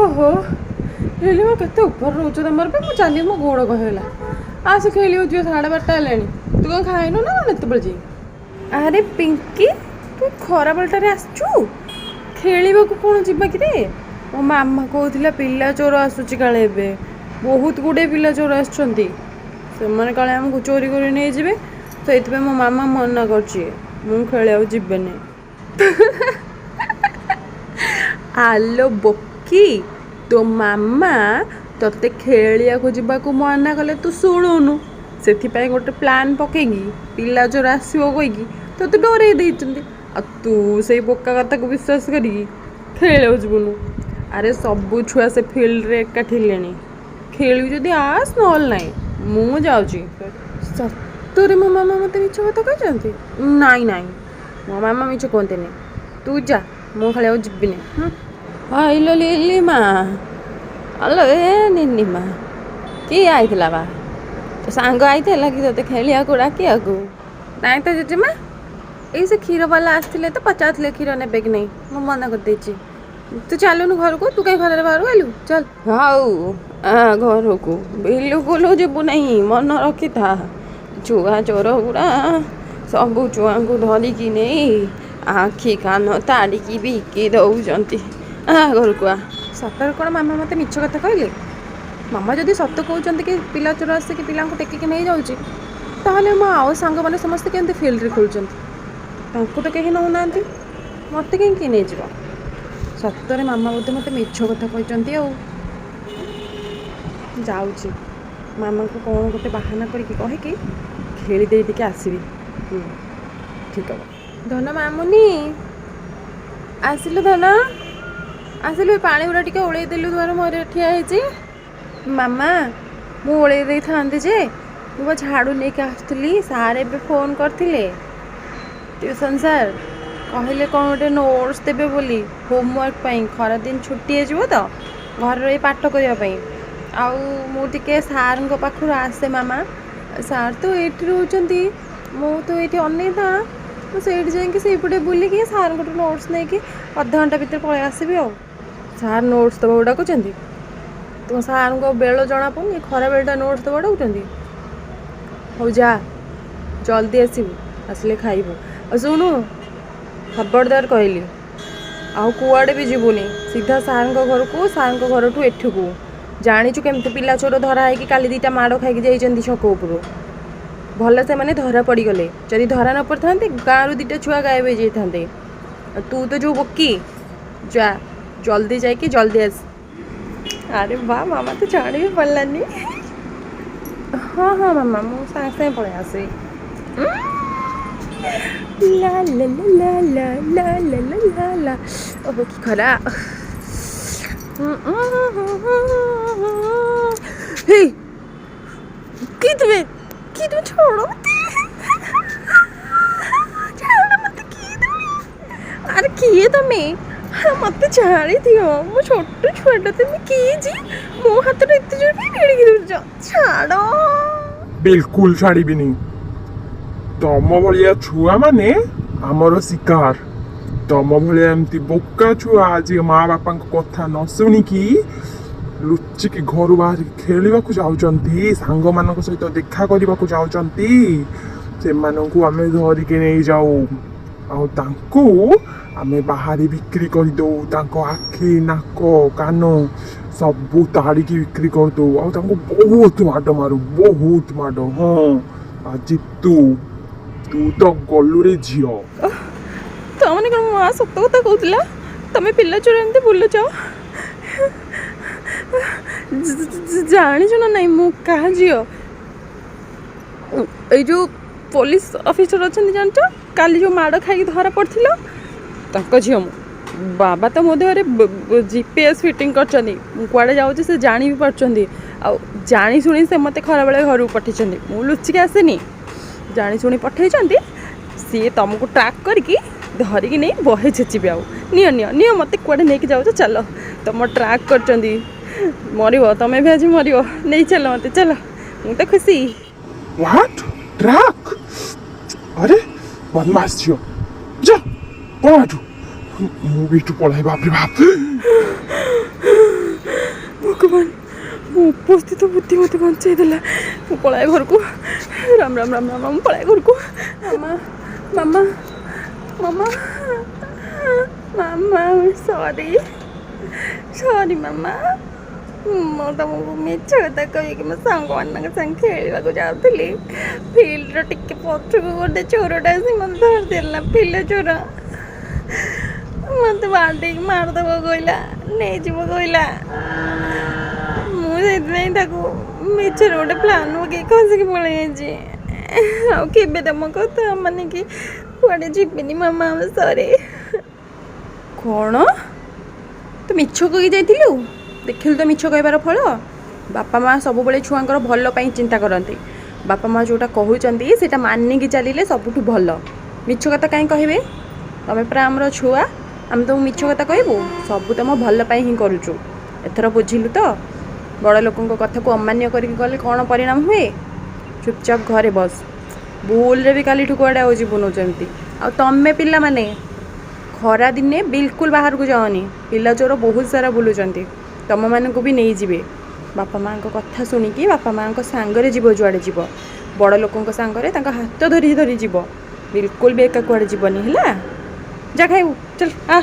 ଓହୋ ଖେଳିବ କେତେ ଉପରେ ରହୁଛ ତମର ବି ମୁଁ ଚାଲି ମୋ ଗୋଡ଼ କହିଲା ଆସ ଖେଳିବ ଯିବ 12:30 ହେଲାଣି ତୁ କ'ଣ ଖାଇନୁ ନା କ'ଣ ଏତେବେଳେ ଯାଇ ଆରେ ପିଙ୍କି ତୁ ଖରାବେଳଟାରେ ଆସିଛୁ ଖେଳିବାକୁ କ'ଣ ଯିବା କିରେ ମୋ ମାମା କହୁଥିଲା ପିଲା ଚୋର ଆସୁଛି କାଳେ ଏବେ ବହୁତ ଗୁଡ଼ିଏ ପିଲା ଚୋର ଆସୁଛନ୍ତି ସେମାନେ କାଳେ ଆମକୁ ଚୋରି କରି ନେଇଯିବେ ସେଇଥିପାଇଁ ମୋ ମାମା ମନା କରୁଛି ମୁଁ ଖେଳିବାକୁ ଯିବେନି ଆଲୋ ବୋକି ତୋ ମାମା ତତେ ଖେଳିବାକୁ ଯିବାକୁ ମନା କଲେ ତୁ ଶୁଣୁନୁ ସେଥିପାଇଁ ଗୋଟେ ପ୍ଲାନ୍ ପକେଇକି ପିଲା ଚୋର ଆସିବ କହିକି ତତେ ଡରେଇ ଦେଇଛନ୍ତି ଆଉ ତୁ ସେଇ ବୋକା କଥାକୁ ବିଶ୍ୱାସ କରିକି ଖେଳିବାକୁ ଯିବୁନୁ ଆରେ ସବୁ ଛୁଆ ସେ ଫିଲ୍ଡରେ ଏକାଠି ହେଲେଣି ଖେଳିବୁ ଯଦି ଆସ ନହେଲେ ନାହିଁ ମୁଁ ଯାଉଛି ସତରେ ମୋ ମାମା ମୋତେ ମିଛ କଥା କହିଛନ୍ତି ନାଇଁ ନାଇଁ ମୋ ମାମା ମିଛ କୁହନ୍ତିନି ତୁ ଯା ମୁଁ ଖେଳିବାକୁ ଯିବିନି ଆଇଲୋ ଲିଲି ମା ଆଲୋ ଏ ନିନି ମା କିଏ ଆଇଥିଲା ବା ତୋ ସାଙ୍ଗ ଆଇଥିଲା କି ତୋତେ ଖେଳିବାକୁ ଡାକିବାକୁ ନାଇଁ ତ ଜେଜେମା ଏଇ ସେ କ୍ଷୀରବାଲା ଆସିଥିଲେ ତ ପଚାରୁଥିଲେ କ୍ଷୀର ନେବେ କି ନାହିଁ ମୁଁ ମନା କରିଦେଇଛି ତୁ ଚାଲୁନୁ ଘରକୁ ତୁ କାହିଁ ଘରରେ ବାହାରକୁ ଆଇଲୁ ଚାଲ ହଉ ଘରକୁ ବିଲକୁଲ ଯିବୁ ନାହିଁ ମନ ରଖିଥା ଛୁଆ ଚୋର ଗୁଡ଼ା ସବୁ ଛୁଆଙ୍କୁ ଧରିକି ନେଇ ଆଖି କାନ ତାଡ଼ିକି ବିକି ଦେଉଛନ୍ତି ଘରକୁ ସତରେ କ'ଣ ମାମା ମୋତେ ମିଛ କଥା କହିଲେ ମାମା ଯଦି ସତ କହୁଛନ୍ତି କି ପିଲା ଚୋର ଆସିକି ପିଲାଙ୍କୁ ଟେକିକି ନେଇଯାଉଛି ତାହେଲେ ମୋ ଆଉ ସାଙ୍ଗମାନେ ସମସ୍ତେ କେମିତି ଫିଲ୍ଡରେ ଖେଳୁଛନ୍ତି ତାଙ୍କୁ ତ କେହି ନେଉନାହାନ୍ତି ମୋତେ କାହିଁକି ନେଇଯିବ ସତରେ ମାମା ବୋଧେ ମୋତେ ମିଛ କଥା କହିଛନ୍ତି ଆଉ ଯାଉଛି ମାମାଙ୍କୁ କ'ଣ ଗୋଟେ ବାହାନା କରିକି କହିକି ଖେଳି ଦେଇ ଟିକେ ଆସିବି ଠିକ୍ ହବ ଧନ ମାମୁନି ଆସିଲୁ ଧନ ଆସିଲୁ ଏ ପାଣି ଗୁଡ଼ା ଟିକେ ଓଳେଇ ଦେଲୁ ଧର ମୋର ଠିଆ ହେଇଛି ମାମା ମୁଁ ଓଳେଇ ଦେଇଥାନ୍ତି ଯେ ମୁଁ ବା ଝାଡ଼ୁ ନେଇକି ଆସୁଥିଲି ସାର୍ ଏବେ ଫୋନ୍ କରିଥିଲେ ଟ୍ୟୁସନ୍ ସାର୍ କହିଲେ କ'ଣ ଗୋଟେ ନୋଟ୍ସ ଦେବେ ବୋଲି ହୋମୱାର୍କ ପାଇଁ ଖରାଦିନ ଛୁଟି ହେଇଯିବ ତ ଘରେ ରହି ପାଠ କରିବା ପାଇଁ ଆଉ ମୁଁ ଟିକେ ସାର୍ଙ୍କ ପାଖରୁ ଆସେ ମାମା ସାର୍ ତ ଏଇଠି ରହୁଛନ୍ତି ମୁଁ ତ ଏଇଠି ଅନେଇଥା ମୁଁ ସେଇଠି ଯାଇକି ସେଇପଟେ ବୁଲିକି ସାର୍ଙ୍କଠୁ ନୋଟ୍ସ ନେଇକି ଅଧଘଣ୍ଟା ଭିତରେ ପଳେଇ ଆସିବି ଆଉ ସାର୍ ନୋଟ୍ସ ଦେବାକୁ ଡାକୁଛନ୍ତି ତୁମ ସାର୍ଙ୍କ ବେଳ ଜଣାପଡ଼ୁନି ଖରାବେଳଟା ନୋଟ୍ସ ଦେବାକୁ ଡାକୁଛନ୍ତି ହଉ ଯା ଜଲ୍ଦି ଆସିବୁ ଆସିଲେ ଖାଇବୁ ଆଉ ଶୁଣୁ ଖବରଦାର କହିଲି ଆଉ କୁଆଡ଼େ ବି ଯିବୁନି ସିଧା ସାର୍ଙ୍କ ଘରକୁ ସାର୍ଙ୍କ ଘରଠୁ ଏଠିକୁ ଜାଣିଛୁ କେମିତି ପିଲା ଚୋର ଧରା ହେଇକି କାଲି 2ଟା ମାଡ଼ ଖାଇକି ଯାଇଛନ୍ତି ଛକ ଉପରୁ ଭଲ ସେମାନେ ଧରା ପଡ଼ିଗଲେ ଯଦି ଧରା ନ ପଡ଼ିଥାନ୍ତେ ଗାଁରୁ 2ଟା ଛୁଆ ଗାୟବ ହେଇଯାଇଥାନ୍ତେ ତୁ ତ ଯେଉଁ ବୋକି ଯା ଜଲ୍ଦି ଯାଇକି ଜଲ୍ଦି ଆସ ଆରେ ବା ମାମା ତ ଜାଣି ବି ପାରିଲାନି ହଁ ହଁ ମାମା ମୁଁ ସାଙ୍ଗେ ସାଙ୍ଗେ ପଳେଇ ଆସିବି ଲା ଲା ଲା ଲା ଲା ଲା ଲା ଲା ଲା ଓହୋ କି ଖରା हे की तुम्हें छोड़ो मत की तुम्हें अरे किए तुम्हें मत छाड़ी दियो मो छोट छुआटा तुम की मो हाथ रे एते जोर भिड़की दउछ छाड़ो बिल्कुल छाड़ीबिनी तम भलिया छुआ माने आमर शिकार तम भलिया एमती बोका छुआ आज माँ बापा कथा न शुणिकी लुचिकी घर बाहर खेलवा जाऊँगी सांग मान सहित देखा करने जाऊँगी से आमे धरिके नहीं जाऊ आमे बाहर बिक्री करदे आखि नाक कान सबू ताड़िकी बिक्री करदे बहुत माड़ मारू बहुत माड़ हाँ आज तू तो गलु रे झील तमने कौन माँ सत कथा कहला तमें पिला चोर एमती बुलुच जानिच ना नहीं मु क्या झील ये जो पुलिस ऑफिसर अच्छा जान काली जो माड़ खाई धरा पड़थिलो ताको झील मु बाबा तो मो देहरे जीपीएस फिटिंग करछनी मु कुआडे जाउची से जानि भी परछंदी आ जानि सुनी से मते खरा बेले घर पठेछंदी मु लुचिके आसेनी जानि सुनी पठेछंदी सी तुमको ट्रैक करके धरिकी नहीं बहे छेचिबे आउ नियो नियो नियो मते कुआडे नेकी जाउछ चलो तुम ट्रैक करछंदी मरिबो तमे भी आज मरिबो नहीं चलो मते चलो मु तो खुशी व्हाट ट्रैक अरे बदमाश छियो जा पळाटू मु भी तो पळाई बाप रे बाप ଉପସ୍ଥିତ ବୁଦ୍ଧି ମୋତେ ବଞ୍ଚାଇ ଦେଲା। ମୁଁ ପଳାଏ ଘରକୁ। ରାମ ରାମ ରାମ ରାମ, ମୁଁ ପଳାଏ ଘରକୁ। ମାମା ମାମା ମାମା ମାମା ସରି ସରି ମାମା। ମୁଁ ତମକୁ ମିଛ କଥା କହିକି ମୋ ସାଙ୍ଗମାନଙ୍କ ସାଙ୍ଗେ ଖେଳିବାକୁ ଯାଉଥିଲି। ଫିଲ୍ଡର ଟିକେ ପଛକୁ ଗୋଟେ ଚୋରଟା ଆସି ମୋତେ ଧରିଦେଲା। ପିଲା ଚୋର ମୋତେ ବାଡ଼େଇକି ମାରିଦେବ କହିଲା, ନେଇଯିବ କହିଲା। ମୁଁ ସେଇଥିପାଇଁ ତାକୁ ମିଛରେ ଗୋଟେ ପ୍ଲାନ୍ ପକେଇ ଖସିକି ପଳେଇ ଯାଇଛି। ଆଉ କେବେ ତମ କଥା ମାନିକି କୁଆଡ଼େ ଯିବିନି ମାମା, ସରି। କ'ଣ ତୁ ମିଛ କହିକି ଯାଇଥିଲୁ? ଦେଖିଲୁ ତ ମିଛ କହିବାର ଫଳ। ବାପା ମା' ସବୁବେଳେ ଛୁଆଙ୍କର ଭଲ ପାଇଁ ଚିନ୍ତା କରନ୍ତି। ବାପା ମା' ଯେଉଁଟା କହୁଛନ୍ତି ସେଇଟା ମାନିକି ଚାଲିଲେ ସବୁଠୁ ଭଲ। ମିଛ କଥା କାହିଁ କହିବେ? ତମେ ପରା ଆମର ଛୁଆ, ଆମେ ତୁମକୁ ମିଛ କଥା କହିବୁ? ସବୁ ତମ ଭଲ ପାଇଁ ହିଁ କରୁଛୁ। ଏଥର ବୁଝିଲୁ ତ? ବଡ଼ ଲୋକଙ୍କ କଥାକୁ ଅମାନ୍ୟ କରିକି ଗଲେ କ'ଣ ପରିଣାମ ହୁଏ? ଚୁପଚାପ ଘରେ ବସ। ଭୁଲରେ ବି କାଲିଠୁ କୁଆଡ଼େ ଆଉ ଯିବୁନୁ ଯେମିତି। ଆଉ ତମେ ପିଲାମାନେ ଖରା ଦିନେ ବିଲକୁଲ ବାହାରକୁ ଯାଅନି। ପିଲା ଚୋର ବହୁତ ସାରା ବୁଲୁଛନ୍ତି, ତମମାନଙ୍କୁ ବି ନେଇଯିବେ। ବାପା ମାଆଙ୍କ କଥା ଶୁଣିକି ବାପା ମାଆଙ୍କ ସାଙ୍ଗରେ ଯିବ, ଯୁଆଡ଼େ ଯିବ ବଡ଼ ଲୋକଙ୍କ ସାଙ୍ଗରେ ତାଙ୍କ ହାତ ଧରି ଧରି ଯିବ। ବିଲକୁଲ ବି ଏକା କୁଆଡ଼େ ଯିବନି ହେଲା। ଯା ଖାଇବୁ, ଚାଲ ଆ।